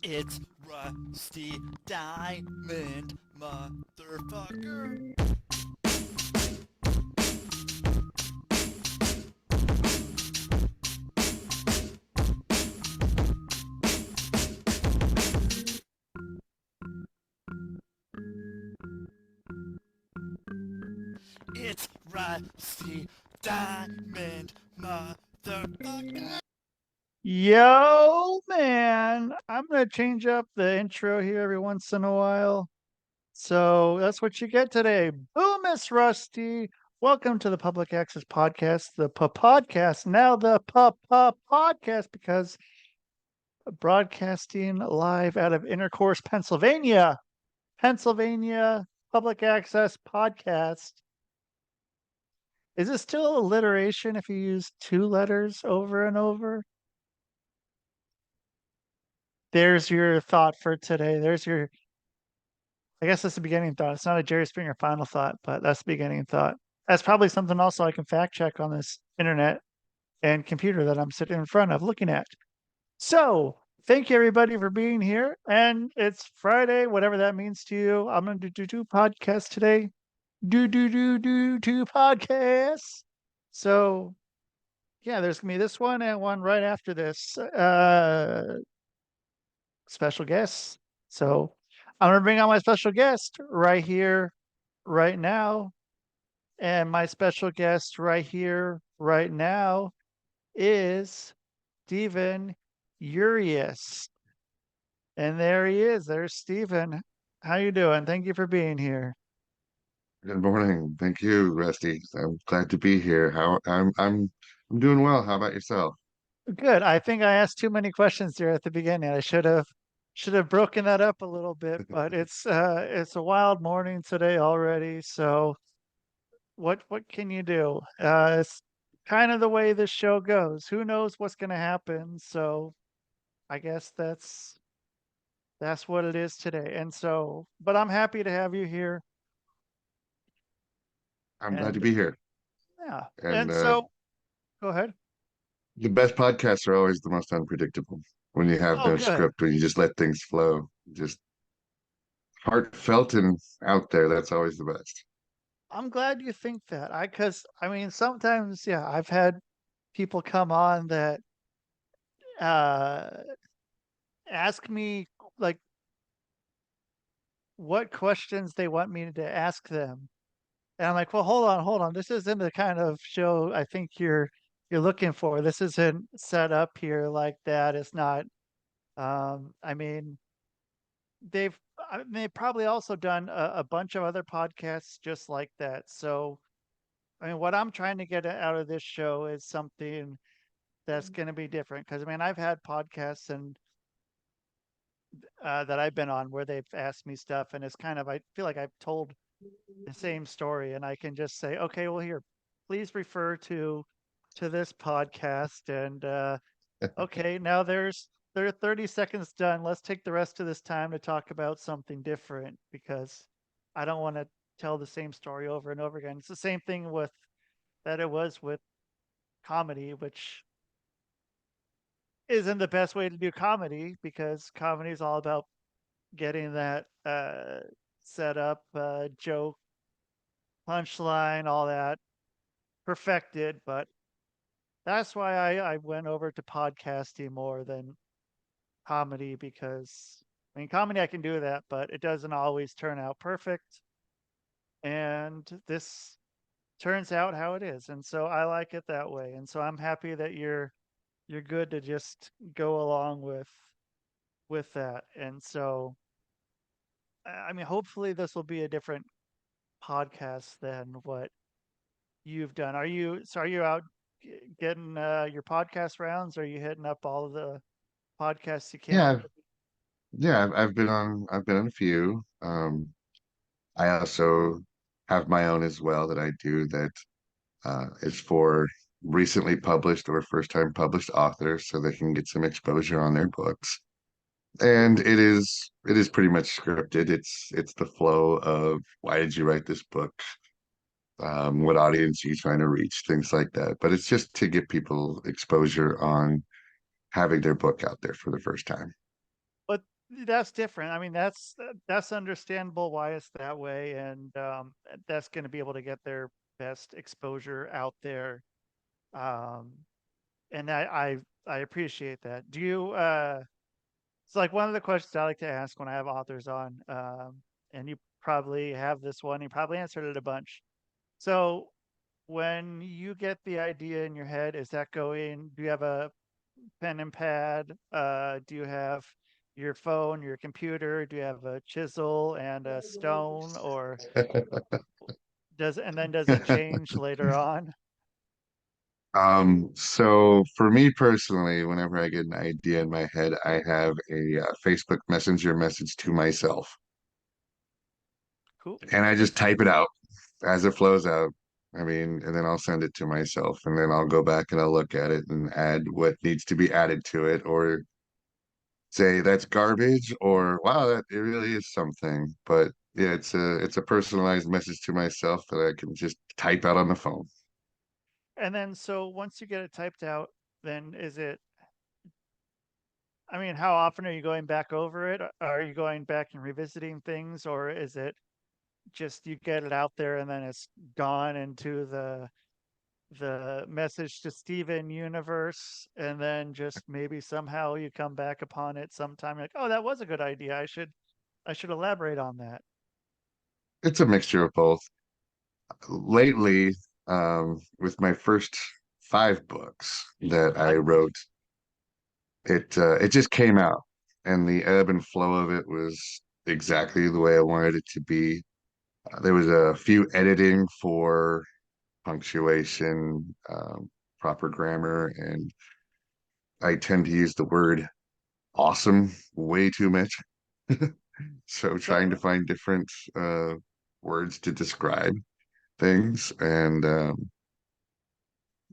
It's Rusty Diamond, motherfucker. It's Rusty Diamond, motherfucker. Yo, man, I'm going to change up the intro here every once in a while. So that's what you get today. Boom, Miss Rusty. Welcome to the Public Access Podcast, the podcast, now the podcast, because broadcasting live out of Intercourse, Pennsylvania. Pennsylvania Public Access Podcast. Is it still alliteration if you use two letters over and over? There's your thought for today. I guess that's the beginning thought. It's not a Jerry Springer final thought, but that's the beginning thought. That's probably something also I can fact check on this internet and computer that I'm sitting in front of looking at. So thank you everybody for being here. And it's Friday, whatever that means to you. I'm going to do two podcasts today. Do two podcasts. So yeah, there's going to be this one and one right after this. Special guests. So I'm going to bring on my special guest right here, right now. And my special guest right here, right now is Steven Eurioste. And there he is. There's Steven. How you doing? Thank you for being here. Good morning. Thank you, Rusty. I'm glad to be here. I'm doing well. How about yourself? Good. I think I asked too many questions there at the beginning. I should have broken that up a little bit, but it's a wild morning today already. So what can you do? It's kind of the way this show goes. Who knows what's going to happen? So I guess that's what it is today. And so, but I'm happy to have you here. I'm glad to And be here. yeah, And and so go ahead. the best podcasts are always the most unpredictable when you have Oh, no good. script, when you just let things flow, just heartfelt and out there. That's always the best. I'm glad you think that. Because I mean, sometimes, yeah, I've had people come on that uh ask me like what questions they want me to ask them. And I'm like, well, hold on. This isn't the kind of show I think you're looking for. This isn't set up here like that. It's not. I mean, they've probably also done a bunch of other podcasts just like that. So, I mean, what I'm trying to get out of this show is something that's going to be different. Because I mean, I've had podcasts and that I've been on where they've asked me stuff, and it's kind of I feel like I've told the same story, and I can just say, okay, well, here, please refer to this podcast, and okay, now there are 30 seconds done. Let's take the rest of this time to talk about something different because I don't want to tell the same story over and over again. It's the same thing with that it was with comedy, which isn't the best way to do comedy because comedy is all about getting that set up, joke, punchline, all that perfected. But that's why I went over to podcasting more than comedy because I mean, comedy I can do that, but it doesn't always turn out perfect. And this turns out how it is. And so I like it that way. And so I'm happy that you're good to just go along with that. And so I mean, hopefully this will be a different podcast than what you've done. Are you out getting your podcast rounds? Are you hitting up all of the podcasts you Yeah, can? I've been on a few. I also have my own as well that I do that is for recently published or first time published authors so they can get some exposure on their books. And it is pretty much scripted. It's the flow of why did you write this book? What audience are you trying to reach? Things like that. But it's just to get people exposure on having their book out there for the first time. But that's different. I mean, that's understandable why it's that way, and that's going to be able to get their best exposure out there. Um, and I appreciate that. Do you? It's like one of the questions I like to ask when I have authors on, and you probably have this one. You probably answered it a bunch. So when you get the idea in your head, is that going? Do you have a pen and pad? Do you have your phone, your computer? Do you have a chisel and a stone, or does it change later on? So for me personally, whenever I get an idea in my head, I have a Facebook Messenger message to myself, Cool. and I just type it out as it flows out. I mean, and then I'll send it to myself, and then I'll go back and I'll look at it and add what needs to be added to it, or say that's garbage, or wow, that it really is something. But yeah, it's a personalized message to myself that I can just type out on the phone. And then so once you get it typed out, then is it? I mean, how often are you going back over it? Are you going back and revisiting things, or is it just you get it out there and then it's gone into the message to Steven universe, and then just maybe somehow you come back upon it sometime, like, oh, that was a good idea. I should elaborate on that. It's a mixture of both. Lately, with my first 5 books that I I wrote, it just came out, and the ebb and flow of it was exactly the way I wanted it to be. There was a few editing for punctuation, proper grammar, and I tend to use the word awesome way too much. So trying to so find different words to describe things, and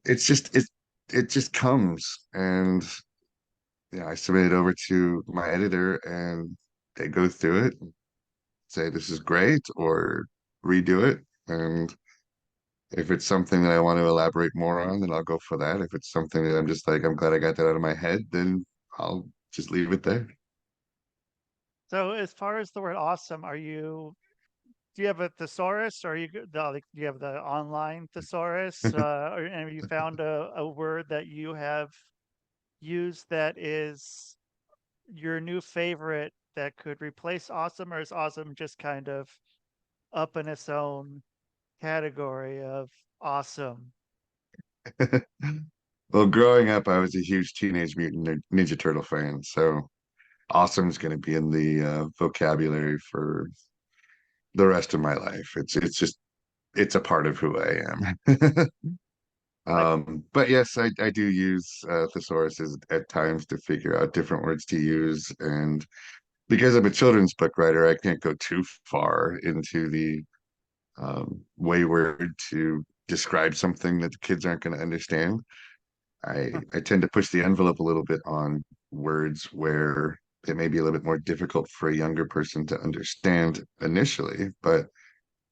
it's just it just comes, and yeah, I submit it over to my editor, and they go through it, say this is great, or redo it, and if it's something that I want to elaborate more on, then I'll go for that. If it's something that I'm just like, I'm glad I got that out of my head, then I'll just leave it there. so as far as the word awesome, do you have a thesaurus, or like, do you have the online thesaurus, or have you found a word that you have used that is your new favorite that could replace awesome, or is awesome just kind of up in its own category of awesome? Well, growing up, I was a huge Teenage Mutant Ninja Turtle fan, so awesome is going to be in the vocabulary for the rest of my life. It's just it's a part of who I am. Like, But yes, I do use thesauruses at times to figure out different words to use, and because I'm a children's book writer, I can't go too far into the wayward to describe something that the kids aren't going to understand. I tend to push the envelope a little bit on words where it may be a little bit more difficult for a younger person to understand initially, but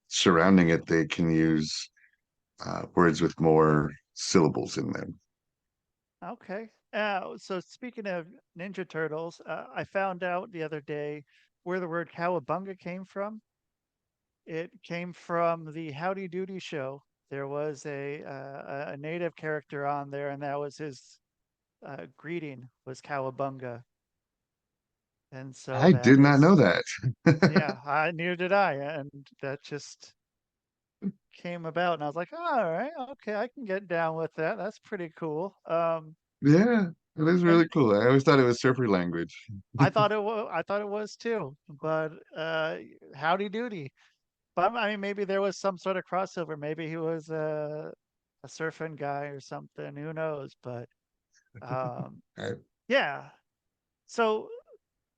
surrounding it, they can use words with more syllables in them. okay. So speaking of Ninja Turtles, I found out the other day where the word cowabunga came from. It came from the Howdy Doody show. There was a native character on there, and that was his greeting was cowabunga. And so I that did not know is, that. yeah, I neither did I, and that just came about, and I was like, all right, okay, I can get down with that. That's pretty cool. Yeah, it is And really cool. I always thought it was surfer language. I thought it was too, but howdy doody. But I mean, maybe there was some sort of crossover. Maybe he was a surfing guy or something. Who knows? But um, I, yeah. So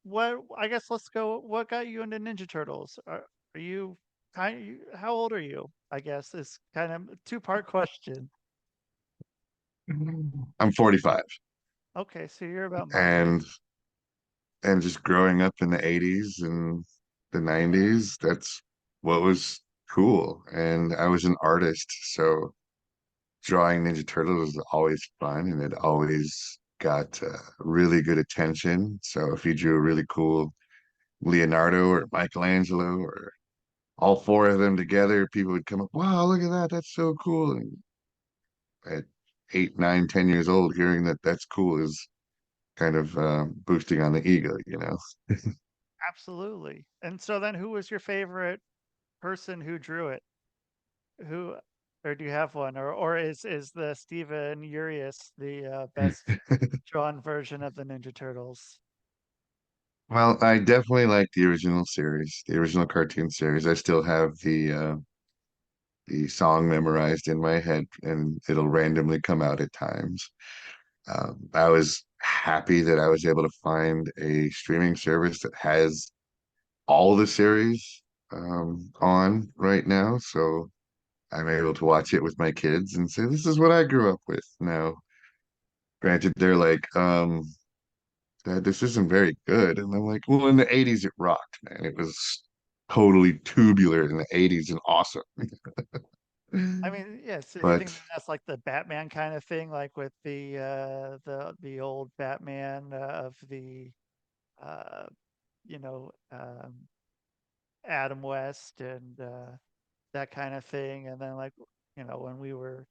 what? I guess let's go. What got you into Ninja Turtles? Are you how old are you? I guess is kind of a two-part question. I'm 45, Okay, so you're about my and age. just growing up in the 80s and the 90s, that's what was cool. And I was an artist, so drawing Ninja Turtles was always fun, and it always got really good attention. So if you drew a really cool Leonardo or Michelangelo or all four of them together, people would come up, wow, look at that, that's so cool. And at 8, 9, 10 years old, hearing that that's cool is kind of boosting on the ego, you know. Absolutely. And so then who was your favorite person who drew it? Who, or do you have one? Or is the Steven Eurioste the best drawn version of the Ninja Turtles? Well, I definitely like the original series, the original cartoon series. I still have the song memorized in my head, and it'll randomly come out at times. I was happy that I was able to find a streaming service that has all the series on right now, so I'm able to watch it with my kids and say, "This is what I grew up with." Now, granted, they're like, Dad, this isn't very good," and I'm like, "Well, in the '80s, it rocked, man. It was totally tubular in the '80s and awesome." I mean, yeah, so do you think But that that's like the Batman kind of thing, like with the old Batman of the uh you know Adam West and that kind of thing, and then like when we were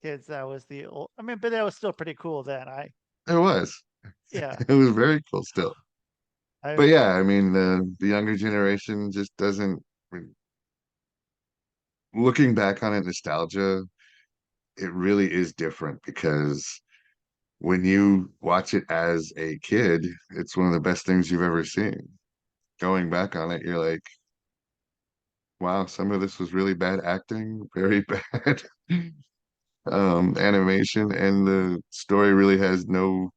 kids, that was the old. I mean, but that was still pretty cool then. it was, Yeah, it was very cool still. But I yeah, I mean, the younger generation just doesn't. Looking back on it, nostalgia, it really is different because when you watch it as a kid, it's one of the best things you've ever seen. Going back on it, you're like, wow, some of this was really bad acting, very bad animation, and the story really has no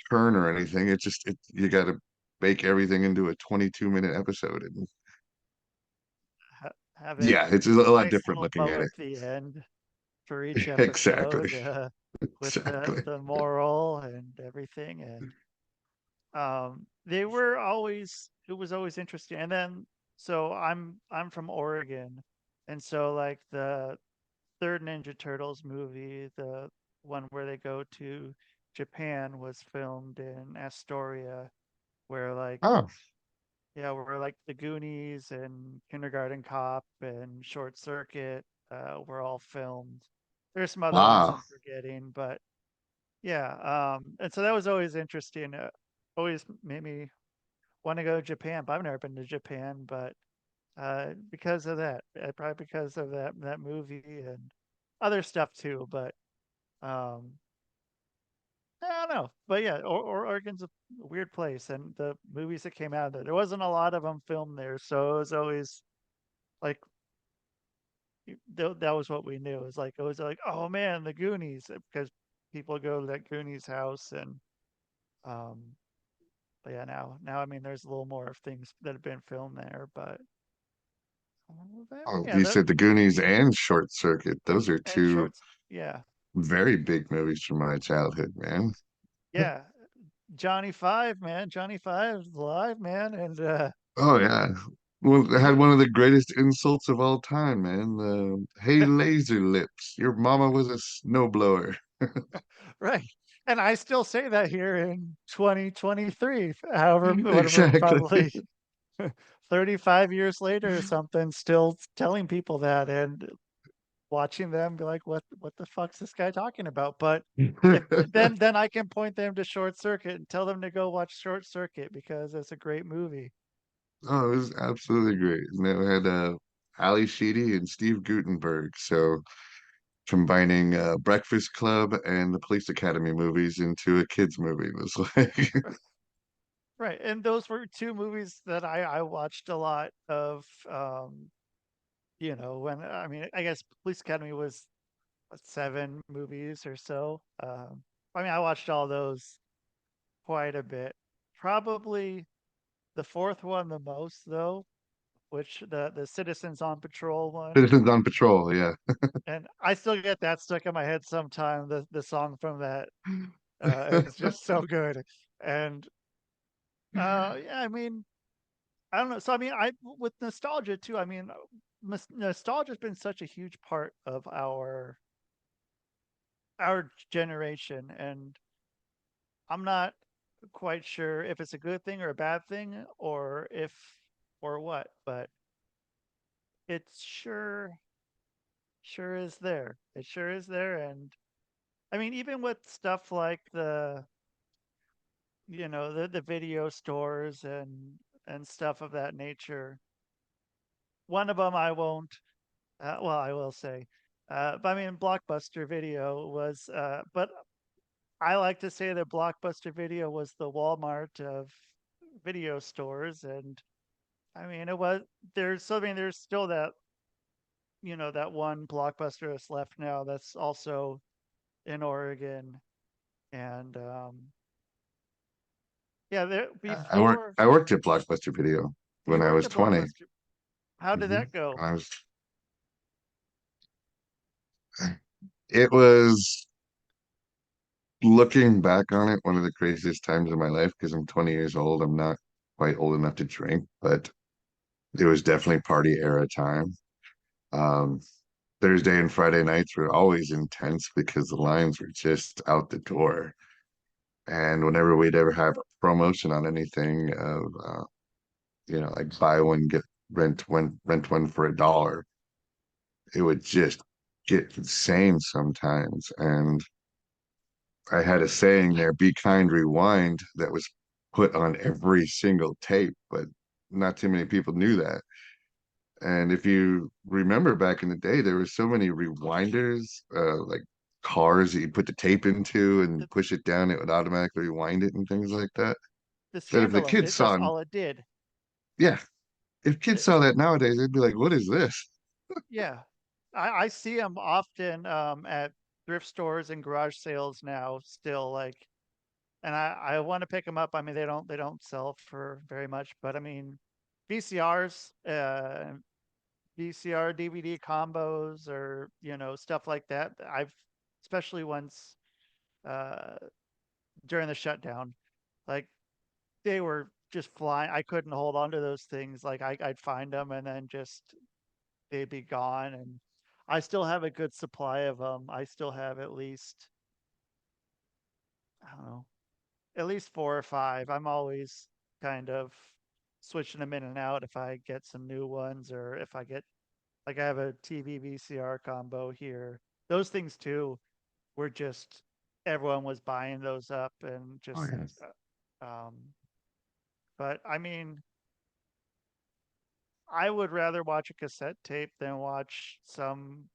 turn or anything. You got to bake everything into a 22-minute episode. And have it yeah, it's a lot nice different little looking bow at at it. the end for each Exactly. episode with the Exactly. the moral and everything, and they were always it was always interesting. And then so I'm from Oregon, and so like the third Ninja Turtles movie, the one where they go to Japan, was filmed in Astoria, where like Oh, yeah, where like the Goonies and Kindergarten Cop and Short Circuit were all filmed. There's some other ones wow. I'm forgetting, but yeah, and so that was always interesting. Always made me want to go to Japan, but I've never been to Japan, but because of that, probably because of that movie and other stuff too. But um, I don't know. But yeah, Oregon's a weird place, and the movies that came out of there wasn't a lot of them filmed there, so it was always like that was what we knew. It was like, oh man, the Goonies, because people go to that Goonies house, and um, but yeah, now I mean, there's a little more of things that have been filmed there, but Oh, yeah, you that said The Goonies and Short Circuit. Those are and two shorts, yeah, very big movies from my childhood, man. yeah. Johnny Five, man, Johnny Five's alive, man, and Oh yeah. Well, it had one of the greatest insults of all time, man. Hey, laser lips, your mama was a snowblower. right. And I still say that here in 2023, however, whatever, Exactly. probably 35 years later or something, still telling people that and watching them be like, what the fuck's this guy talking about? But if then I can point them to Short Circuit and tell them to go watch Short Circuit because it's a great movie. Oh, it was absolutely great. And it had Ali Sheedy and Steve Guttenberg. So combining Breakfast Club and the Police Academy movies into a kids movie was like, Right. And those were two movies that I watched a lot of when I mean I guess Police Academy was what, 7 movies or so. I mean I watched all those quite a bit. Probably the fourth one the most though. which the Citizens on Patrol one. Citizens on Patrol, yeah. And I still get that stuck in my head sometime. The song from that, it's just so good. And yeah, I mean, I don't know. So I mean, I with nostalgia too. I mean, nostalgia's been such a huge part of our generation, and I'm not quite sure if it's a good thing or a bad thing, or if or what, but it's sure is there. It sure is there, and I mean, even with stuff like the video stores and stuff of that nature. One of them I won't. Well, I will say, but I mean, Blockbuster Video was. But I like to say that Blockbuster Video was the Walmart of video stores, and I mean, it was there's. So I mean, there's still that one Blockbuster that's left now. That's also in Oregon, and yeah, there before I worked at Blockbuster Video you when I worked was at 20. Blockbuster. How did Mhm. that go? I was it was looking back on it one of the craziest times of my life because I'm 20 years old. I'm not quite old enough to drink, but it was definitely party era time. Um, Thursday and Friday nights were always intense because the lines were just out the door. And whenever we'd ever have a promotion on anything of like buy one get rent one for $1, it would just get insane sometimes. And I had a saying there, be kind, rewind, that was put on every single tape, but not too many people knew that. And if you remember back in the day, there were so many rewinders, like cars that you put the tape into and The, push it down, it would automatically rewind it and things like that. the That if the scandal. kids It that's saw, all it did. yeah, if kids saw It's that nowadays, they'd be like, "What is this?" Yeah, I see them often at thrift stores and garage sales now. Still, like, and I want to pick them up. I mean, they don't sell for very much, but I mean, VCRs, VCR DVD combos, or stuff like that. I've especially once uh, during the shutdown, like they were just flying. I couldn't hold on to those things. Like I'd find them and then just they'd be gone. And I still have a good supply of them. I still have at least, I don't know, at least four or five. I'm always kind of switching them in and out if I get some new ones, or if I get, like, I have a TV VCR combo here. Those things too were just, everyone was buying those up and Oh just, yes. um, but I mean, I would rather watch a cassette tape than watch some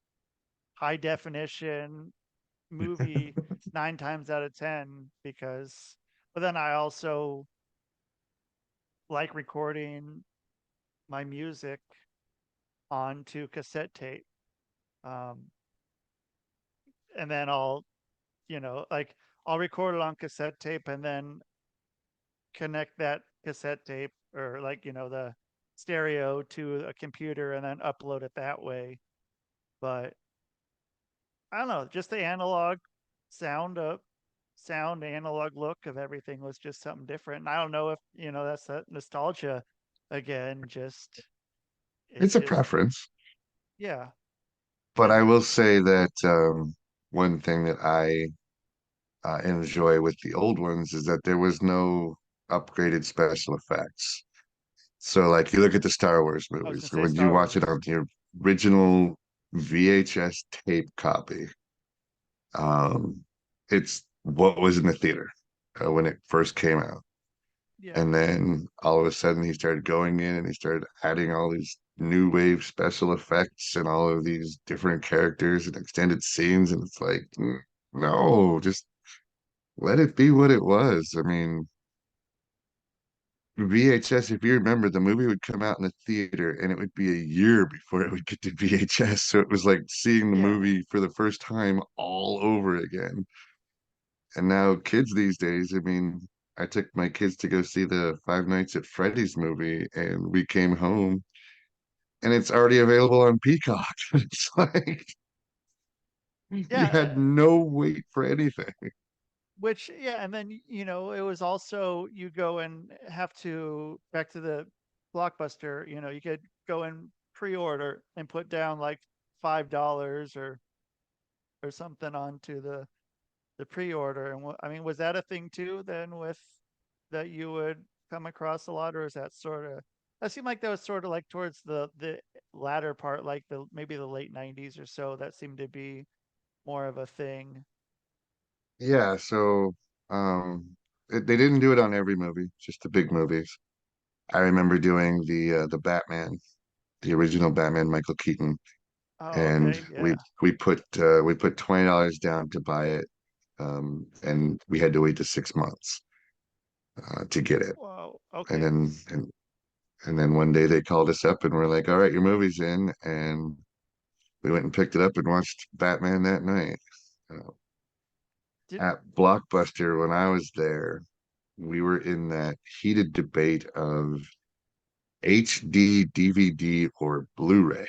high definition movie 9 times out of 10, because but then I also like recording my music onto cassette tape. Um, and then like I'll record it on cassette tape and then connect that cassette tape, or like, the stereo, to a computer and then upload it that way. But I don't know, just the analog sound of sound analog look of everything was just something different. And I don't know if, that's that nostalgia again, just it It's a just preference, yeah. but And I will say that one thing that I enjoy with the old ones is that there was no upgraded special effects. So, like, you look at the Star Wars I was gonna movies, and say when you Star watch it Wars. on the original VHS tape copy, um, it's what was in the theater when it first came out. Yeah. And then all of a sudden, he started going in and he started adding all these new wave special effects and all of these different characters and extended scenes. And it's like, no, just let it be what it was. I mean, VHS, if you remember, the movie would come out in the theater and it would be a year before it would get to VHS. So it was like seeing the Yeah. movie for the first time all over again. And now kids these days, I mean, I took my kids to go see the Five Nights at Freddy's movie and we came home and it's already available on Peacock. It's like you Yeah, had no wait for anything. which yeah, and then it was also you go and have to back to the Blockbuster. You could go and pre-order and put down like $5 or something onto the pre-order. And I mean, was that a thing too then with that you would come across a lot, or is that sort of that seemed like that was sort of like towards the latter part, like the maybe the late 90s or so, that seemed to be more of a thing. Yeah, so they didn't do it on every movie, just the big movies. I remember doing the Batman, the original Batman, Michael Keaton, Oh, and okay, we yeah. we put $20 down to buy it, and we had to wait to 6 months to get it. Wow, And okay. then and then one day they called us up and we're like, "All right, your movie's in," and we went and picked it up and watched Batman that night. Uh, Did at Blockbuster, when I was there, we were in that heated debate of HD, DVD, or Blu-ray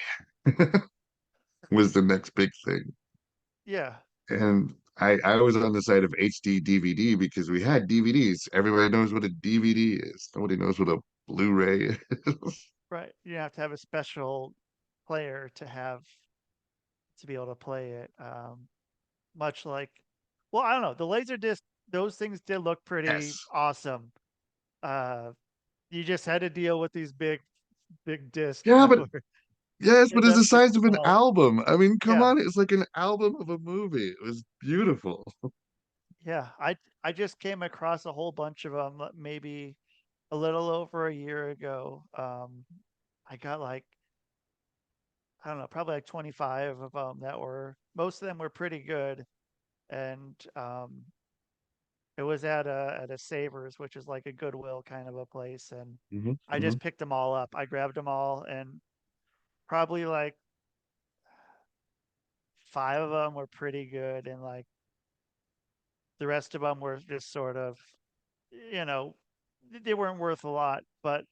was the next big thing. yeah, And I was on the side of HD DVD because we had DVDs. Everybody knows what a DVD is. Nobody knows what a Blu-ray is. right. You have to have a special player to be able to play it. Much like, well, I don't know, the laser disc, those things did look pretty Yes. awesome. Uh, you just had to deal with these big discs Yeah, that but were yes, but end it's up the getting size of an small. album. I mean, come Yeah, on, it's like an album of a movie. It was beautiful. yeah. I just came across a whole bunch of them maybe a little over a year ago. I got like I don't know, probably like 25 of them that were most of them were pretty good, and it was at a Savers, which is like a Goodwill kind of a place, and I Hmm. just picked them all up. I grabbed them all, and probably like five of them were pretty good, and like the rest of them were just sort of, you know, they weren't worth a lot. But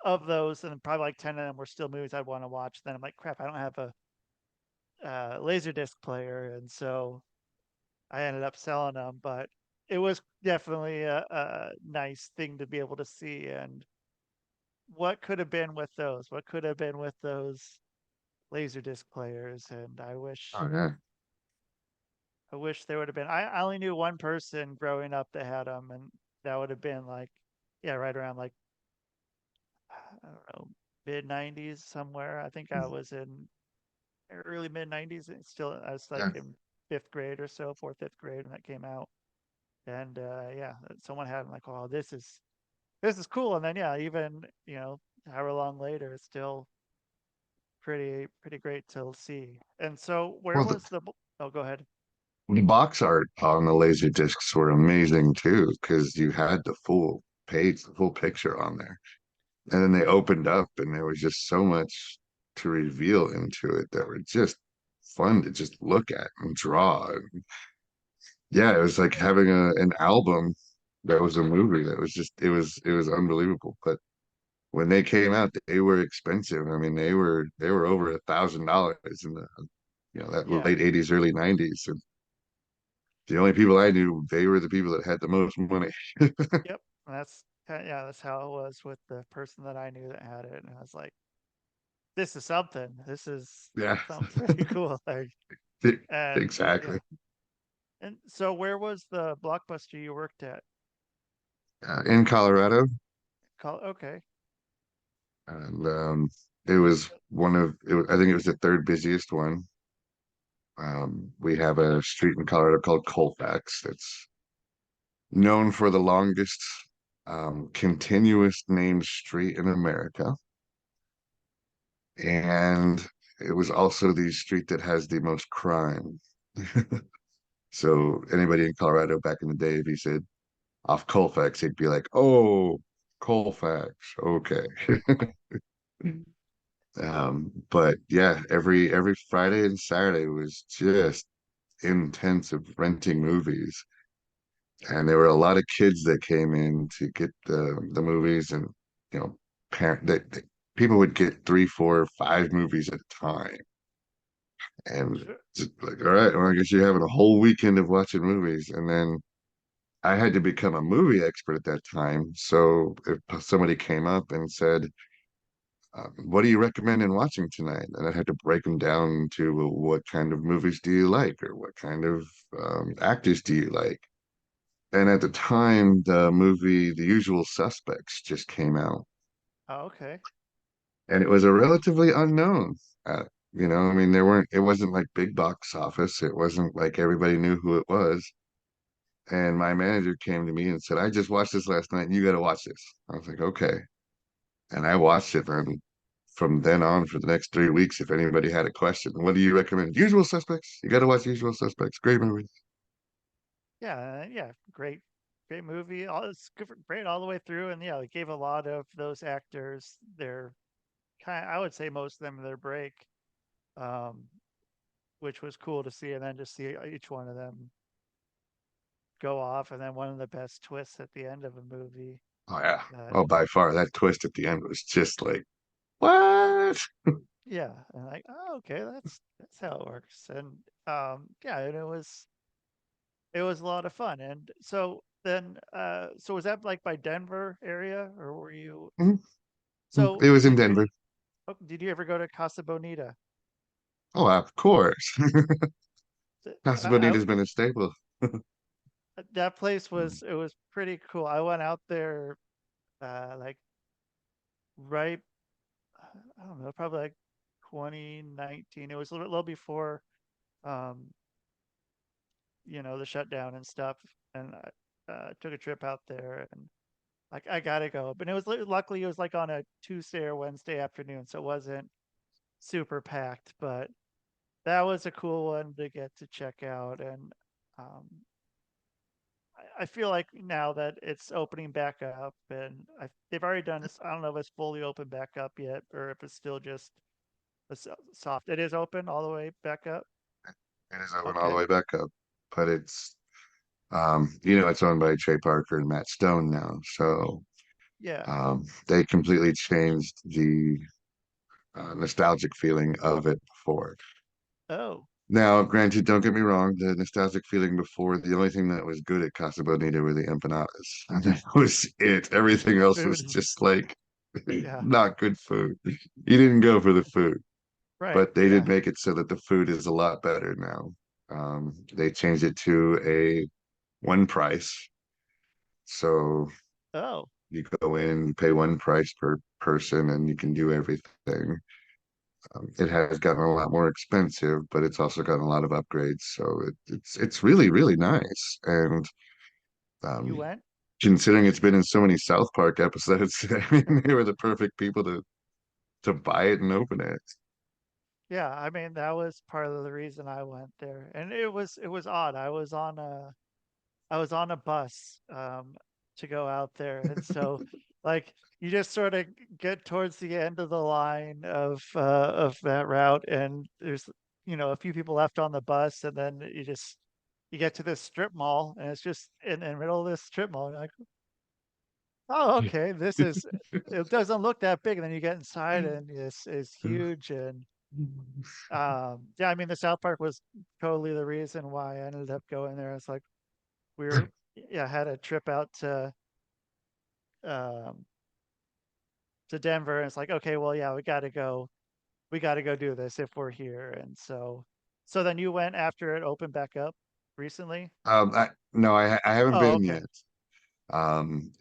of those, and probably like 10 of them were still movies I'd want to watch. Then I'm like, crap, I don't have a laser disc player, and so I ended up selling them. But it was definitely a nice thing to be able to see, and what could have been with those? What could have been with those Laserdisc players? And Oh yeah. I wish there would have been. I only knew one person growing up that had them, and that would have been like, yeah, right around like I don't know, mid '90s somewhere. I think I was in early mid '90s, and still I was like Yeah. in fifth grade or so, fourth, fifth grade when that came out. And yeah, someone had them like, oh, this is cool. And then yeah, even however long later, it's still pretty great to see. And so where Well, was the oh, go ahead. the box art on the laser discs were amazing too, because you had the full page, the full picture on there. And then they opened up and there was just so much to reveal into it that were just fun to just look at and draw. And yeah, it was like having an album that was a movie that was just it was unbelievable. But when they came out, they were expensive. I mean, they were over $1,000 in the that Yeah. late 80s, early 90s. And the only people I knew, they were the people that had the most money. Yep. Yeah, that's how it was with the person that I knew that had it. And I was like, this is something. This is Yeah, something pretty cool. Like, E- and yeah. exactly. And so where was the Blockbuster you worked at? In Colorado, Okay. and it was I think it was the third busiest one. We have a street in Colorado called Colfax that's known for the longest continuous named street in America. And it was also the street that has the most crime. So anybody in Colorado back in the day, if he said off Colfax, he'd be like, "Oh, Colfax, okay." But yeah, every Friday and Saturday was just intense of renting movies, and there were a lot of kids that came in to get the movies, and you know, parent that people would get 3, 4, 5 movies at a time. And Sure. just like, all right, well, I guess you're having a whole weekend of watching movies. And then I had to become a movie expert at that time. So if somebody came up and said, what do you recommend in watching tonight? And I had to break them down to, well, what kind of movies do you like, or what kind of actors do you like? And at the time, the movie The Usual Suspects just came out, Oh, okay. and it was a relatively unknown. Uh, I mean, it wasn't like big box office. It wasn't like everybody knew who it was. And my manager came to me and said, I just watched this last night and you got to watch this. I was like, okay. And I watched it. And from then on, for the next 3 weeks, if anybody had a question, what do you recommend? Usual Suspects. You got to watch Usual Suspects. Great movie. Yeah, yeah, great movie. All it's great all the way through, and yeah, it gave a lot of those actors their kind. I would say most of them their break, um, which was cool to see, and then just see each one of them go off, and then one of the best twists at the end of a movie. Oh, yeah. Uh, Oh, by far, that twist at the end was just like, what? yeah, and like, oh, okay, that's how it works, and yeah, and it was a lot of fun, and so then, so was that like by Denver area, or were you? Mhm. So It was in did Denver. did you ever go to Casa Bonita? Oh, of course. Casa I Bonita's been a staple. that place was pretty cool. I went out there like right I don't know, probably like 2019. It was a little before um the shutdown and stuff, and I took a trip out there, and like I gotta go. But it was luckily it was like on a Tuesday or Wednesday afternoon, so it wasn't super packed, but that was a cool one to get to check out. And um I feel like now that it's opening back up, and they've already done this. I don't know if it's fully open back up yet, or if it's still just a soft. It is open all the way back up. It is open all the Okay. way back up, but it's owned by Trey Parker and Matt Stone now. So Yeah. they completely changed the nostalgic feeling of it before. Oh. Now, granted, don't get me wrong, the nostalgic feeling before, the only thing that was good at Casa Bonita were the empanadas. And that was it. Everything The else was food. just like Yeah. not good food. You didn't go for the food, Right. but they did Yeah. make it so that the food is a lot better now. They changed it to a one price. So Oh. you go in, you pay one price per person, and you can do everything. It has gotten a lot more expensive, but it's also gotten a lot of upgrades. So it's really really nice. And You um, went? considering it's been in so many South Park episodes, I mean, they were the perfect people to buy it and open it. Yeah. I mean, that was part of the reason I went there, and it was odd. I was on a bus to go out there, and so like you just sort of get towards the end of the line of that route, and there's a few people left on the bus, and then you get to this strip mall, and it's just in the middle of this strip mall. And you're like, oh, okay, this is. It doesn't look that big, and then you get inside, and it's is huge, and yeah, I mean the South Park was totally the reason why I ended up going there. It's like we were yeah had a trip out um to Denver, and it's like, okay, well, yeah, we got to go do this if we're here. And so then you went after it opened back up recently. No, I haven't Oh, been okay. yet.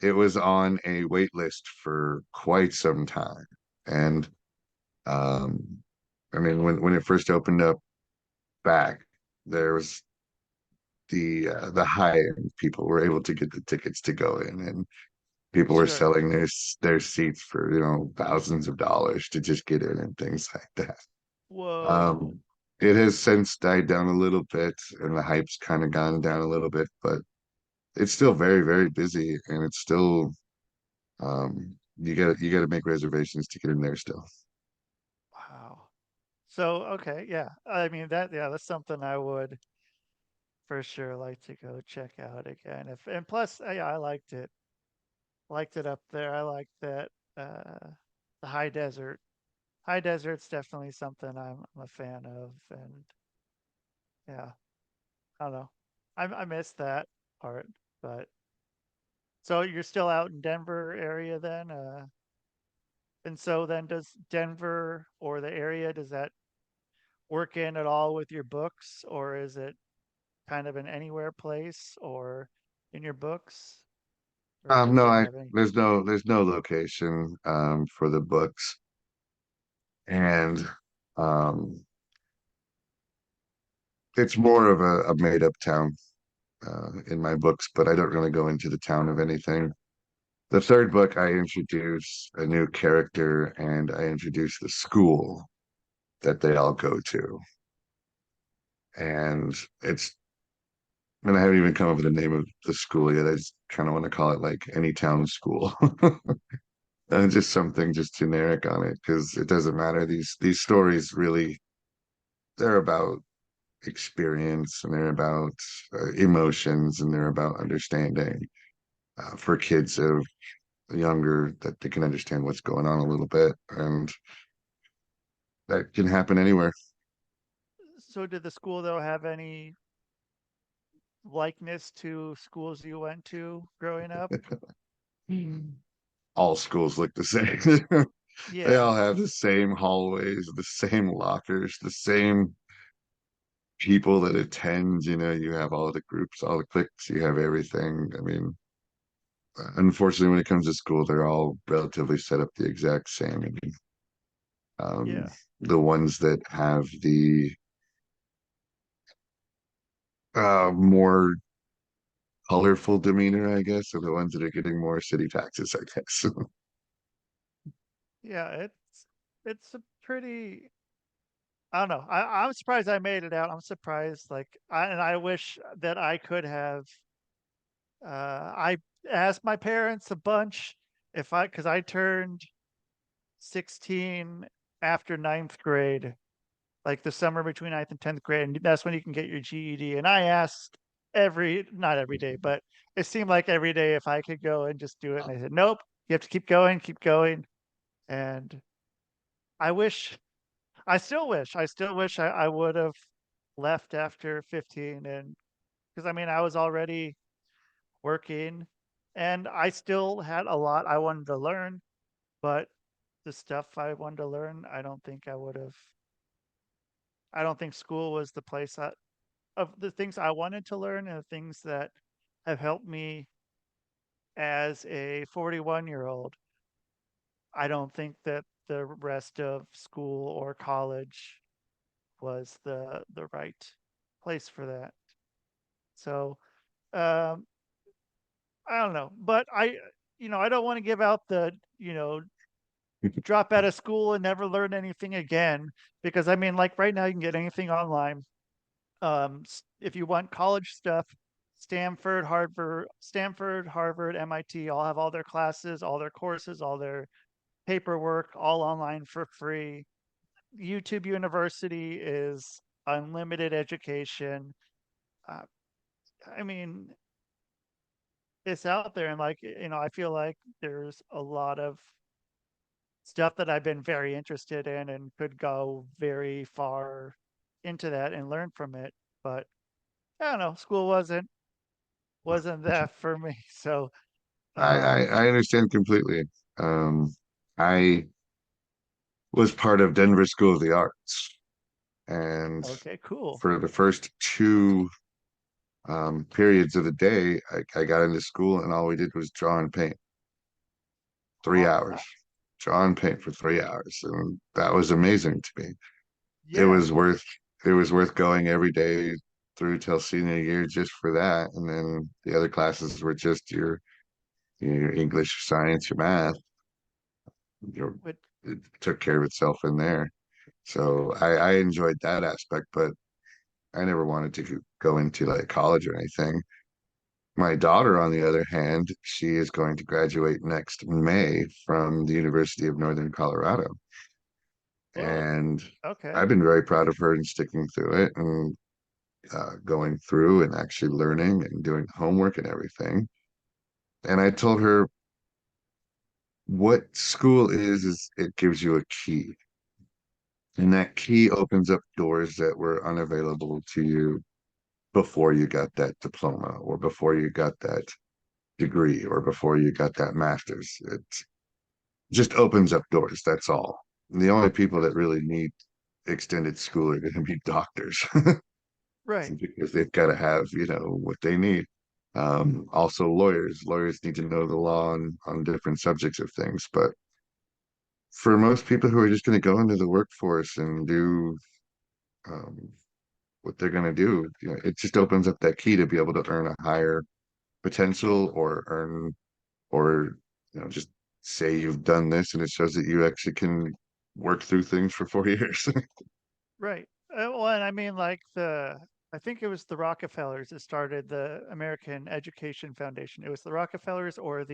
It was on a wait list for quite some time, and um, I mean, when it first opened up back, there was the high end people were able to get the tickets to go in, and people were Sure. selling their seats for thousands of dollars to just get in and things like that. Whoa. Um, it has since died down a little bit, and the hype's kind of gone down a little bit, but it's still very very busy, and it's still you gotta make reservations to get in there still. Wow. So okay, yeah, I mean that's something I would for sure like to go check out again. If and plus, yeah, I liked it up there. I liked that. the high desert. High desert's definitely something I'm a fan of, and yeah, I don't know. I miss that part, but so you're still out in Denver area then, and so then does Denver or the area, does that work in at all with your books, or is it kind of an anywhere place or in your books, or does No, it I have any? there's no location for the books, and um, it's more of a made up town in my books, but I don't really go into the town of anything. The third book, I introduce a new character and I introduce the school that they all go to. And it's, and I haven't even come up with the name of the school yet. I just kind of want to call it like any town school. And just something just generic on it because it doesn't matter. These stories really, they're about experience and they're about emotions and they're about understanding for kids of younger that they can understand what's going on a little bit, and that can happen anywhere. So did the school though have any likeness to schools you went to growing up? All schools look the same. They Yeah, all have the same hallways, the same lockers, the same people that attend. You have all the groups, all the cliques, you have everything. I mean, unfortunately, when it comes to school, they're all relatively set up the exact same. I mean, um, yeah, the ones that have the more colorful demeanor, I guess, are the ones that are getting more city taxes, I guess. yeah. It's a pretty. I don't know. I'm surprised I made it out. I'm surprised, like, and I wish that I could have. I asked my parents a bunch if because I turned 16 after ninth grade, like the summer between ninth and 10th grade, and that's when you can get your GED. And I asked not every day, but it seemed like every day if I could go and just do it. And they said, nope, you have to keep going, keep going. And I wish, I still wish I would have left after 15. And because I mean, I was already working and I still had a lot I wanted to learn, but the stuff I wanted to learn, I don't think school was the place of the things I wanted to learn and the things that have helped me as a 41-year-old. I don't think that the rest of school or college was the right place for that. So um, I don't know, but I don't want to give out the drop out of school and never learn anything again because I mean, like right now you can get anything online. If you want college stuff, Stanford, Harvard, MIT all have all their classes, all their courses, all their paperwork, all online for free. YouTube University is unlimited education. Uh, I mean, it's out there, and I feel like there's a lot of stuff that I've been very interested in and could go very far into that and learn from it. But I don't know, school wasn't that for me. So I understand completely. Um, I was part of Denver School of the Arts, and okay, cool. for the first two periods of the day, I got into school and all we did was draw and paint 3 hours, Wow. draw and paint for 3 hours, and that was amazing to me. It Yeah. was worth it was worth going every day through till senior year just for that, and then the other classes were just your English, science, your math. Your But It took care of itself in there. So I enjoyed that aspect, but I never wanted to go into like college or anything. My daughter, on the other hand, she is going to graduate next May from the University of Northern Colorado. whoa. And Okay. I've been very proud of her in sticking through it and going through and actually learning and doing homework and everything. And I told her, what school is it gives you a key, and that key opens up doors that were unavailable to you before you got that diploma or before you got that degree or before you got that master's. It just opens up doors. That's all. And the only people that really need extended school are going to be doctors Right. because they've got to have, what they need. Also lawyers. Lawyers need to know the law on different subjects of things. But for most people who are just going to go into the workforce and do um, what they're going to do, it just opens up that key to be able to earn a higher potential or earn or just say you've done this and it shows that you actually can work through things for 4 years. Right. Well, and I mean, like I think it was the Rockefellers that started the American Education Foundation. It was the Rockefellers or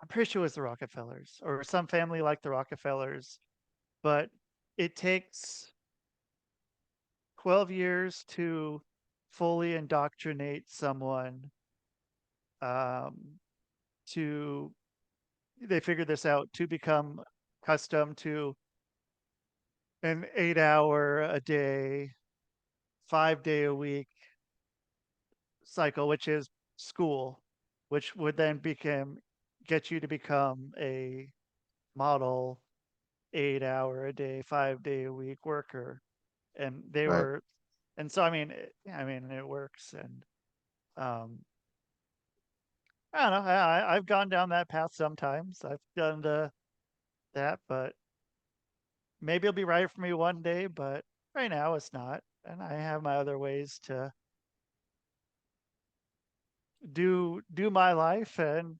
I'm pretty sure it was the Rockefellers or some family like the Rockefellers, but it takes 12 years to fully indoctrinate someone um, to, they figured this out, to become accustomed to an 8 hour a day, 5 day a week cycle, which is school, which would then get you to become a model 8 hour a day, 5 day a week worker. And they Right. were, and so I mean, it works. And um, I don't know. I've gone down that path sometimes. I've done that, but maybe it'll be right for me one day. But right now, it's not. And I have my other ways to do my life. And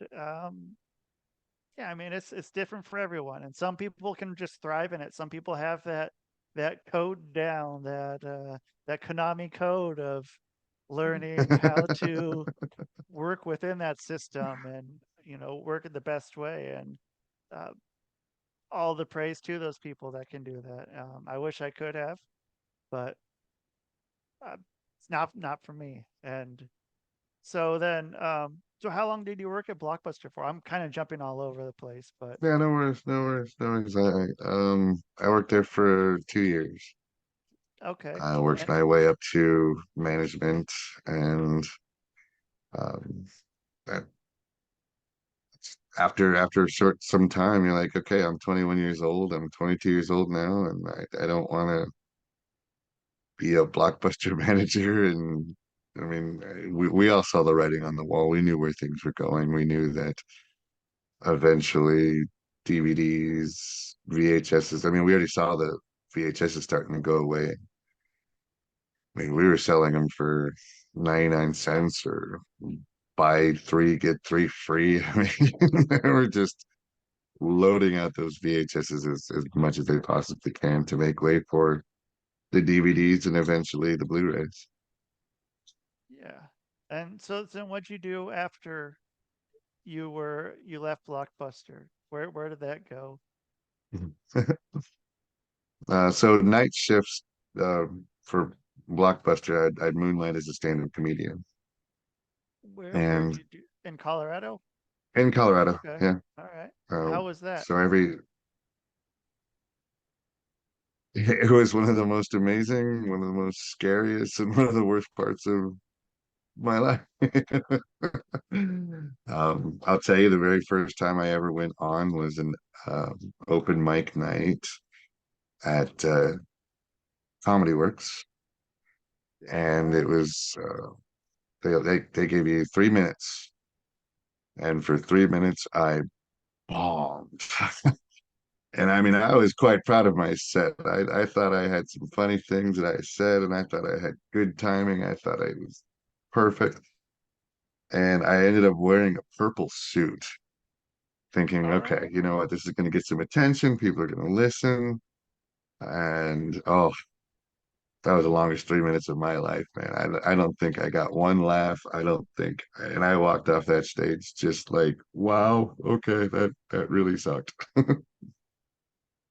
yeah, I mean, it's different for everyone, and some people can just thrive in it. Some people have that code down, that Konami code of learning how to work within that system and work it the best way. And uh, all the praise to those people that can do that. I wish I could have, but uh, it's not for me. And so then, so how long did you work at Blockbuster for? I'm kind of jumping all over the place, but Yeah, no worries, no worries, no worries. I worked there for 2 years. okay. I worked And my way up to management, and um, that after some time, you're like, okay, I'm 21 years old. I'm 22 years old now, and I don't want to be a Blockbuster manager. And I mean, we all saw the writing on the wall. We knew where things were going. We knew that eventually DVDs, VHSs. I mean, we already saw the VHSs starting to go away. I mean, we were selling them for 99 cents or buy three, get three free. I mean, they were just loading out those VHSs as much as they possibly can to make way for the DVDs and eventually the Blu-rays. yeah. And so then what'd you do after you left Blockbuster? Where did that go? So night shifts for Blockbuster, I'd moonlight as a stand-up comedian, Where did and you do in Colorado? in Colorado, Okay. yeah. All right. Um, How was that? so it was one of the most amazing, one of the most scariest, and one of the worst parts of my life. I'll tell you, the very first time I ever went on was an open mic night at Comedy Works, All and it right. was they gave you 3 minutes, and for 3 minutes I bombed. And I mean, I was quite proud of my set. I thought I had some funny things that I said, and I thought I had good timing. I thought I was perfect. And I ended up wearing a purple suit, thinking, All okay, right. you know what, this is going to get some attention. People are going to listen. And oh, that was the longest 3 minutes of my life, man. I don't think I got one laugh. I don't think, and I walked off that stage just like, wow, okay, that really sucked.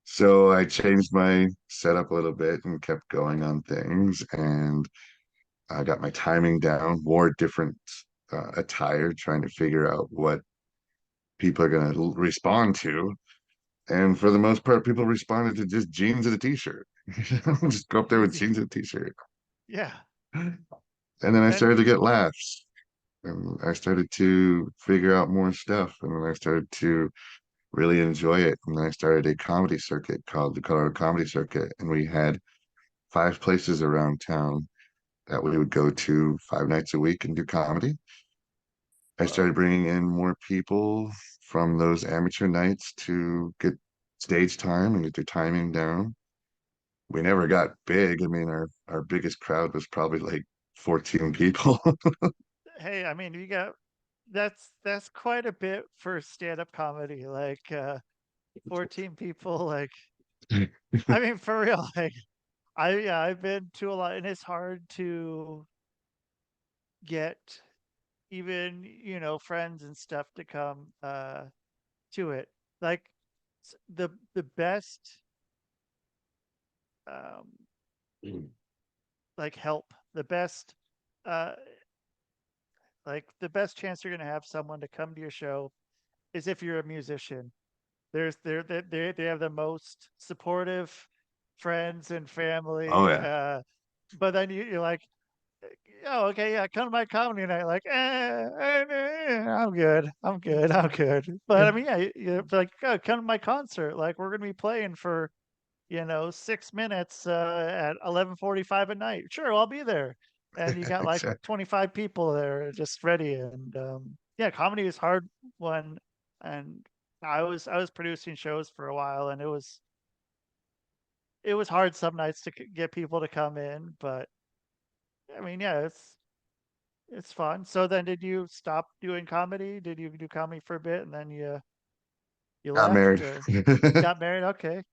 So I changed my setup a little bit and kept going on things, and I got my timing down, wore different attire, trying to figure out what people are going to respond to. And for the most part, people responded to just jeans and a t-shirt. Just go up there with jeans and a t-shirt. Yeah. And then I And started to get laughs. And I started to figure out more stuff. And then I started to really enjoy it. And then I started a comedy circuit called the Colorado Comedy Circuit. And we had 5 places around town that we would go to 5 nights a week and do comedy. I whoa. started bringing in more people from those amateur nights to get stage time and get their timing down. We never got big. I mean, our biggest crowd was probably like 14 people. Hey, I mean, you got that's quite a bit for stand-up comedy. Like 14 people, like I mean for real, like I've been to a lot and it's hard to get even, friends and stuff to come to it. Like the best um like help, the best uh like the best chance you're going to have someone to come to your show is if you're a musician. They have the most supportive friends and Oh family. yeah. But then you're like, oh, okay, yeah, come to my comedy night. Like, I'm good, I'm good. But I mean, yeah, like, oh, come to my concert. Like, we're gonna be playing for 6 minutes at 11:45 at night. Sure, I'll be there. And you got like Exactly. 25 people there just ready. And yeah, comedy is hard when, and I was producing shows for a while, and it was hard some nights to get people to come in. But I mean, yeah, it's fun. So then, did you stop doing comedy? Did you do comedy for a bit, and then you Got left, married. or got married? Okay.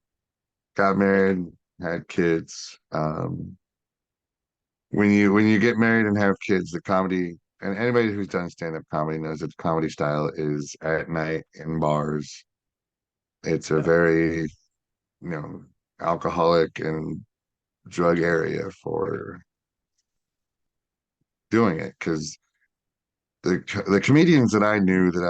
Got Yeah. married, had kids. When you get married and have kids, the comedy and anybody who's done stand-up comedy knows that the comedy style is at night in bars. It's a Yeah. very, you know, alcoholic and drug area for doing it because the comedians that I knew that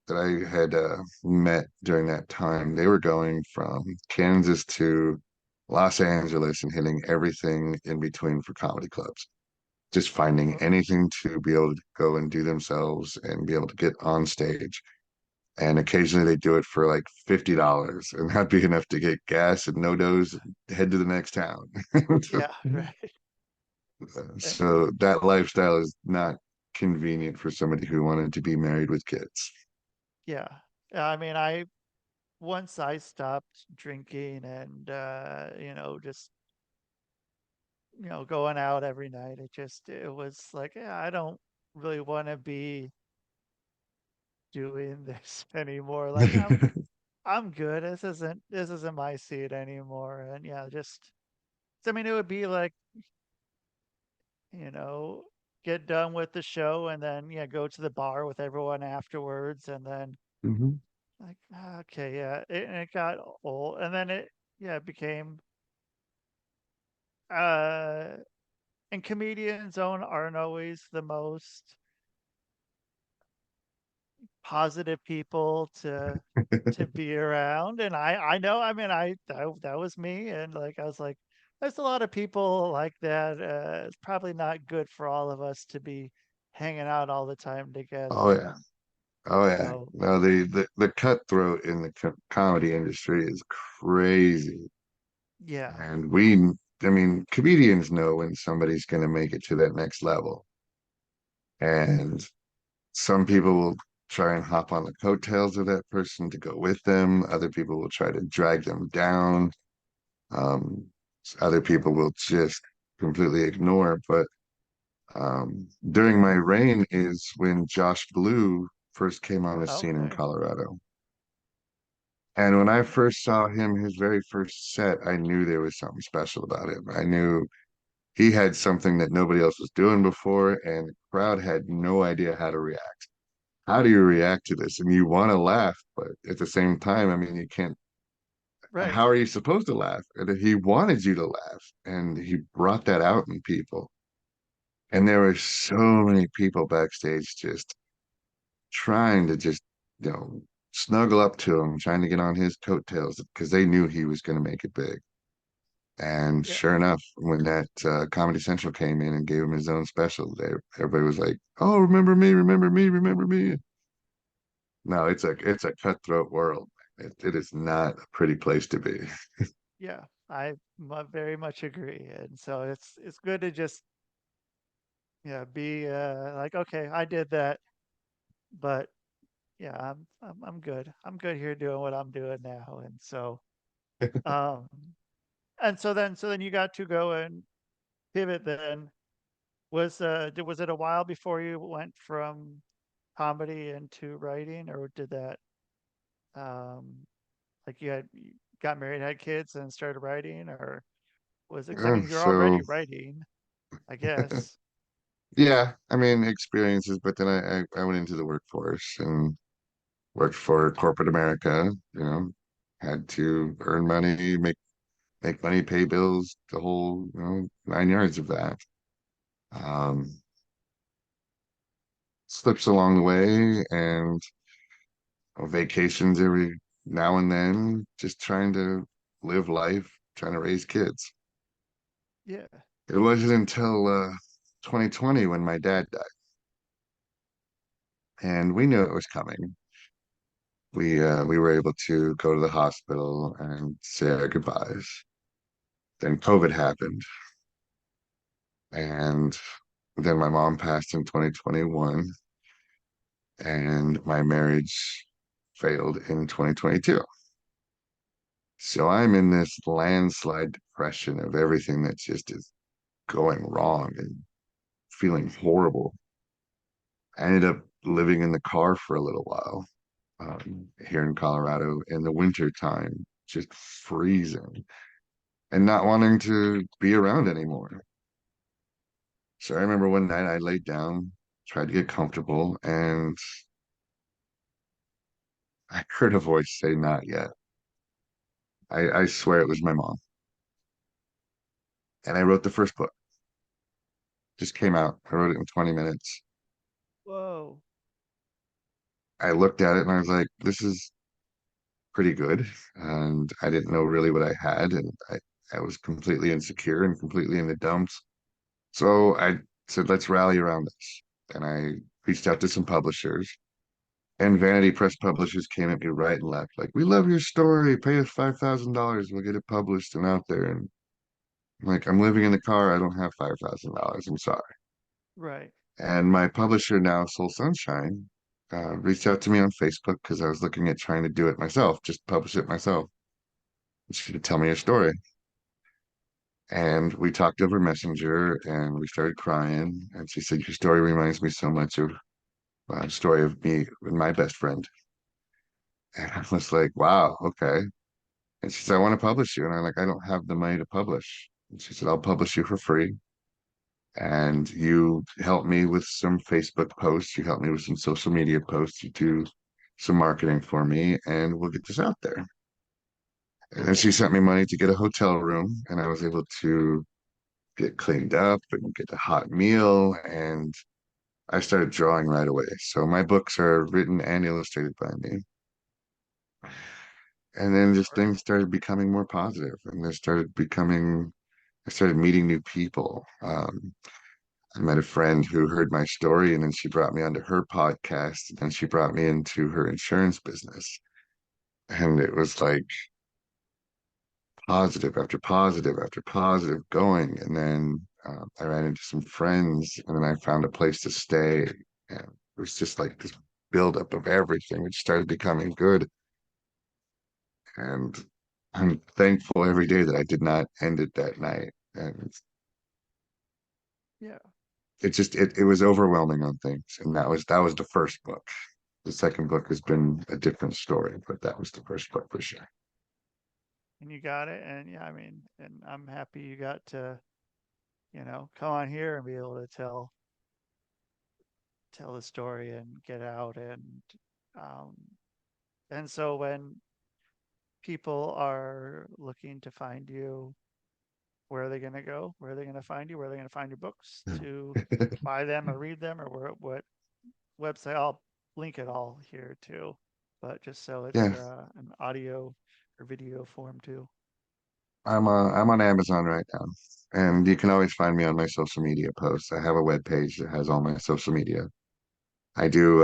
I had met during that time, they were going from Kansas to Los Angeles and hitting everything in between for comedy clubs. Just finding Oh, anything to be able to go and do themselves and be able to get on stage. And occasionally they do it for like $50, and that'd be enough to get gas and no dose and head to the next town. yeah. Right. And So that lifestyle is not convenient for somebody who wanted to be married with kids. yeah. I mean, I once I stopped drinking and just going out every night, it was like, yeah, I don't really want to be doing this anymore. Like, I'm good. This isn't my seat anymore. And yeah, just I mean, it would be like, you know, get done with the show and then yeah, go to the bar with everyone afterwards, and then Mhm. like, okay, yeah, and it got old, and then it became uh and comedians aren't always the most positive people to be around. And I know, I mean, that was me. And like I was like, there's a lot of people like that. It's probably not good for all of us to be hanging out all the time Oh together. yeah. Oh yeah. So No, the cutthroat in the comedy industry is crazy. yeah. And I mean, comedians know when somebody's going to make it to that next level. And some people will try and hop on the coattails of that person to go with them. Other people will try to drag them down. Um, Other people will just completely ignore. But during my reign is when Josh Blue first came on the scene in Okay. Colorado. And when I first saw him, his very first set, I knew there was something special about him. I knew he had something that nobody else was doing before, and the crowd had no idea how to react. How do you react to this? And you want to laugh, but at the same time, I mean, you can't. Right. How are you supposed to laugh? And he wanted you to laugh, and he brought that out in people. And there were so many people backstage just trying to just you know, snuggle up to him, trying to get on his coattails because they knew he was going to make it big. And Yeah. sure enough, when that Comedy Central came in and gave him his own special, everybody was like, "Oh, remember me? Remember me? Remember me?" No, it's a cutthroat world. It is not a pretty place to be. Yeah. Very much agree. And so it's good to just, yeah, be like, okay, I did that, but yeah, I'm good. I'm good here doing what I'm doing now. Um, and so then you got to go and pivot then. Was it a while before you went from comedy into writing, or did that like you got married, had kids, and started writing, or was it? 'Cause I mean, you're So already writing, I guess. yeah, I mean experiences, but then I went into the workforce and worked for corporate America. Had to earn money, make money, pay bills, the whole 9 yards of that. Um, Slips along the way and vacations every now and then, just trying to live life, trying to raise kids. Yeah, It wasn't until 2020 when my dad died, and we knew it was coming. We were able to go to the hospital and say our goodbyes. Then COVID happened, and then my mom passed in 2021, and my marriage failed in 2022. So I'm in this landslide depression of everything that just is going wrong and feeling horrible. I ended up living in the car for a little while here in Colorado in the winter time, just freezing and not wanting to be around anymore. So I remember one night I laid down, tried to get comfortable, and I heard a voice say, "Not yet." I swear it was my mom. And I wrote the first book. Just came out. I wrote it in 20 minutes. whoa, I looked at it and I was like, this is pretty good. And I didn't know really what I had. And I was completely insecure and completely in the dumps. So I said, let's rally around this. And I reached out to some publishers. And Vanity Press publishers came at me right and left, like, we love your story. Pay us $5,000. We'll get it published and out there. And I'm like, I'm living in the car. I don't have $5,000. I'm sorry. right, And my publisher now, Soul Sunshine, reached out to me on Facebook because I was looking at trying to do it myself, just publish it myself. She could tell me a story. And we talked over Messenger and we started crying. And she said, your story reminds me so much of a story of me and my best friend. And I was like, wow, okay. And she said, I want to publish you. And I'm like, I don't have the money to publish. And she said, I'll publish you for free. And you help me with some Facebook posts. You help me with some social media posts. You do some marketing for me, and we'll get this out there. And then she sent me money to get a hotel room, and I was able to get cleaned up and get a hot meal. And I started drawing right away. So my books are written and illustrated by me. And then just things started becoming more positive, and I started meeting new people. I met a friend who heard my story and then she brought me onto her podcast and then she brought me into her insurance business. And it was like positive after positive after positive going. And then I ran into some friends and then I found a place to stay. And it was just like this buildup of everything, which started becoming good. And I'm thankful every day that I did not end it that night. And yeah. it was overwhelming on things. And that was the first book. The second book has been a different story, but that was the first book for sure. And you got it, and yeah, I mean, and I'm happy you got to, come on here and be able to tell the story and get out um and so when people are looking to find you, where are they going to go? Where are they going to find you? Where are they going to find your books to buy them or read them, or what website? I'll link it all here too. but just so it's Yeah, an audio or video form too. I'm on Amazon right now, and you can always find me on my social media posts. I have a web page that has all my social media. I do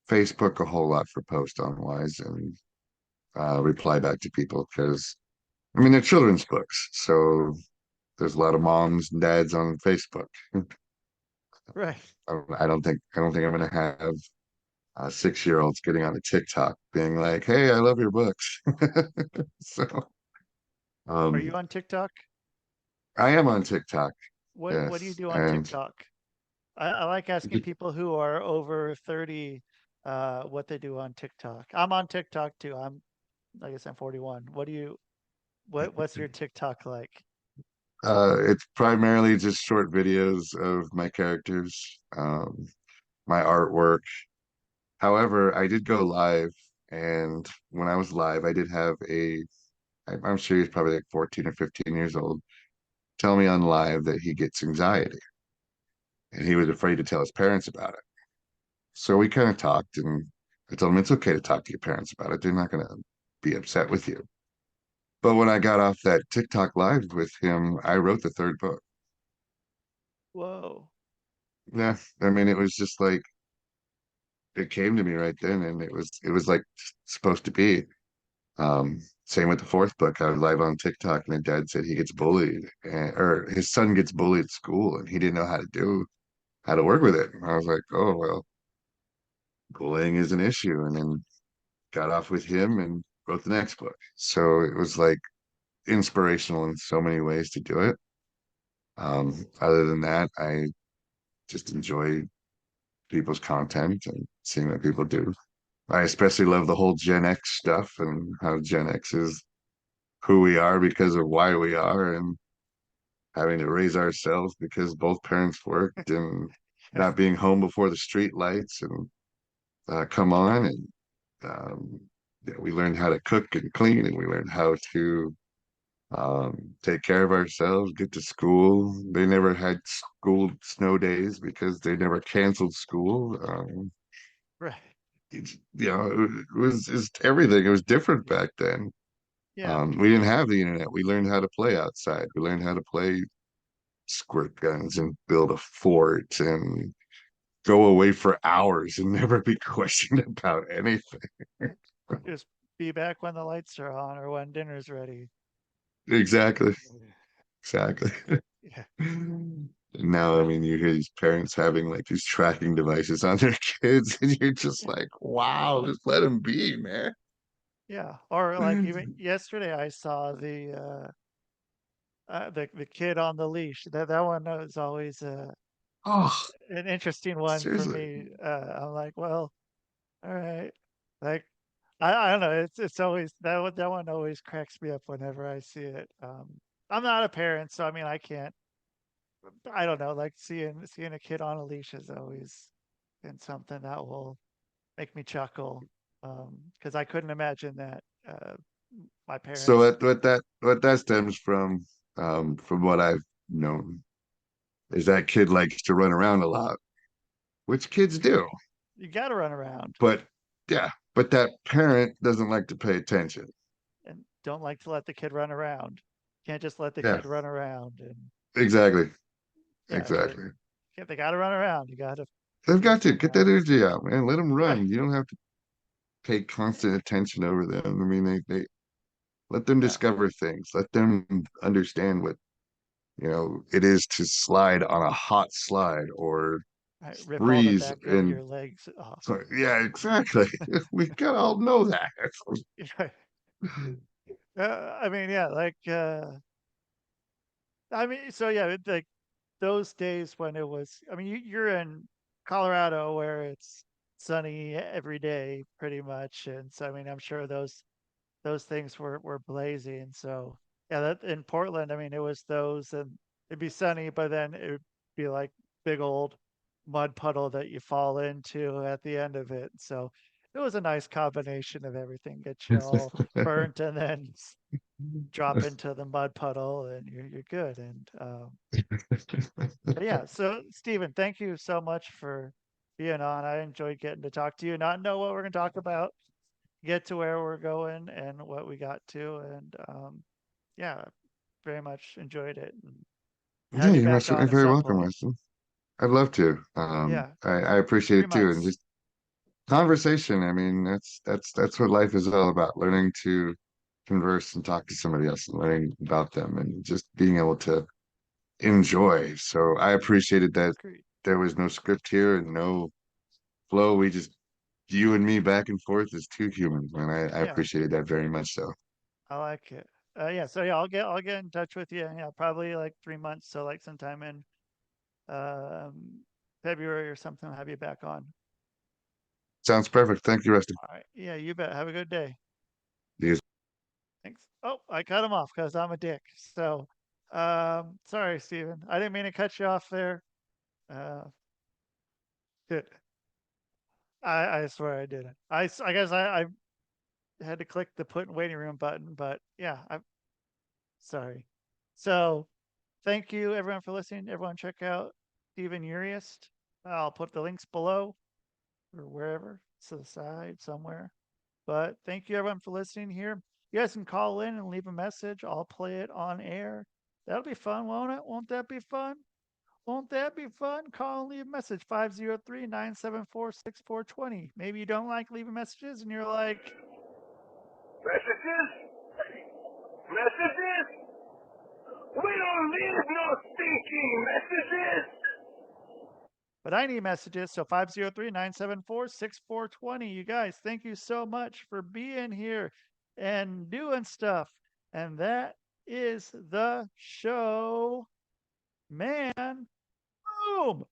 Facebook a whole lot for post on wise and reply back to people because I mean they're children's books, so there's a lot of moms and dads on Facebook. Right. I don't think I'm gonna have 6-year-olds getting on a TikTok being like, "Hey, I love your books." So Are you um, on TikTok? I am on TikTok, What do you yes, do on and TikTok? I like asking people who are over 30 what they do on TikTok. I'm on TikTok too. I guess I'm 41. What's your TikTok like? it's primarily just short videos of my characters, my artwork. However, I did go live, and when I was live, I did have I'm sure he's probably like 14 or 15 years old, tell me on live that he gets anxiety, and he was afraid to tell his parents about it. So we kind of talked, and I told him it's okay to talk to your parents about it. They're not going to be upset with you. But when I got off that TikTok live with him, I wrote the third book. Whoa. Yeah, I mean, it was just like it came to me right then, and it was like supposed to be. Same with the fourth book. I was live on TikTok, and the dad said he gets bullied, or his son gets bullied at school, and he didn't know how to work with it. And I was like, oh well, bullying is an issue, and then got off with him and wrote the next book. So it was like inspirational in so many ways to do it. Other than that, I just enjoy people's content and seeing what people do. I especially love the whole Gen X stuff and how Gen X is who we are because of why we are and having to raise ourselves because both parents worked and Yeah. not being home before the street lights and come on and um, yeah, we learned how to cook and clean and we learned how to take care of ourselves, get to school. They never had school snow days because they never canceled school. Right. You know, it was just everything. It was different back then. Yeah. We didn't have the internet. We learned how to play outside. We learned how to play squirt guns and build a fort and go away for hours and never be questioned about anything. Just be back when the lights are on or when dinner's ready. Exactly. Exactly. Yeah. Now, I But mean, you hear these parents having like these tracking devices on their kids, and you're just yeah. like, wow, just let them be, man. Yeah. Or like even yesterday I saw the kid on the leash. That one is always Oh, an interesting one for seriously. me. I'm like, well, all right. Like I don't know. It's always that one always cracks me up whenever I see it. I'm not a parent, so I mean I can't. I don't know. Like seeing a kid on a leash has always been something that will make me chuckle. Because I couldn't imagine that my So parents. what that stems from what I've known is that kid likes to run around a lot, which kids do. You got to run around But yeah, but that parent doesn't like to pay attention. and don't like to let the kid run around. Can't just let the Yeah, kid run around and exactly. yeah, Exactly. they got to run around. You got to They've teach got to them get how. that energy out, man. Let them Right. run. You don't have to pay constant attention over them. I mean, they let them Yeah. discover things. Let them understand what, it is to slide on a hot slide or Right. Rip all the freeze back of and your legs off. so yeah, exactly. We gotta all know that. Right. I mean, yeah, like I mean, so yeah, like those days when it was, I mean, you're in Colorado where it's sunny every day pretty much. And so, I mean, I'm sure those things were blazing. So yeah, that in Portland, I mean, it was those and it'd be sunny, but then it would be like big old mud puddle that you fall into at the end of it. So it was a nice combination of everything, get you all burnt and then drop into the mud puddle and you're good. And but yeah, so Stephen, thank you so much for being on. I enjoyed getting to talk to you, not know what we're going to talk about, get to where we're going and what we got to. And yeah, very much enjoyed it. And Yeah, have you you're back certainly on at very some welcome, point. Weston. I'd love to. Yeah, I appreciate 3 it too, and months. just conversation. I mean, that's what life is all about. Learning to converse and talk to somebody else, and learning about them, and just being able to enjoy. So I appreciated that Agreed. there was no script here and no flow. We just you and me back and forth as two humans, man. I Yeah, appreciated that very much. So I like it. Yeah, so yeah, I'll get in touch with you. Yeah, probably like 3 months. So like sometime in um, February or something, I'll have you back on. sounds perfect. Thank you, Rusty. All right. Yeah, you bet. Have a good day. You Thanks. Oh, I cut him off because I'm a dick. So, sorry, Steven. I didn't mean to cut you off there. Uh, did I swear I didn't. I guess I had to click the put in waiting room button, but yeah, I'm sorry. So, thank you everyone for listening. Everyone, check out Steven Eurioste. I'll put the links below or wherever, to the side somewhere. But thank you everyone for listening here. You guys can call in and leave a message. I'll play it on air. That'll be fun, won't it? Won't that be fun? Won't that be fun? Call and leave a message 503-974-6420. Maybe you don't like leaving messages and you're like, Messages? Messages? We don't need no stinking messages! but I need messages. So 503-974-6420. You guys, thank you so much for being here and doing stuff. And that is the show. Man, boom.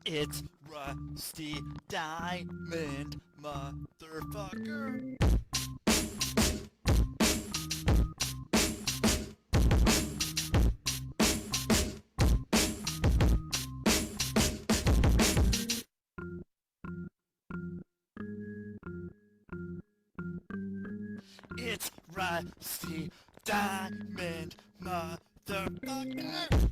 It's Rusty Diamond, motherfucker. It's Rusty Diamond, motherfucker.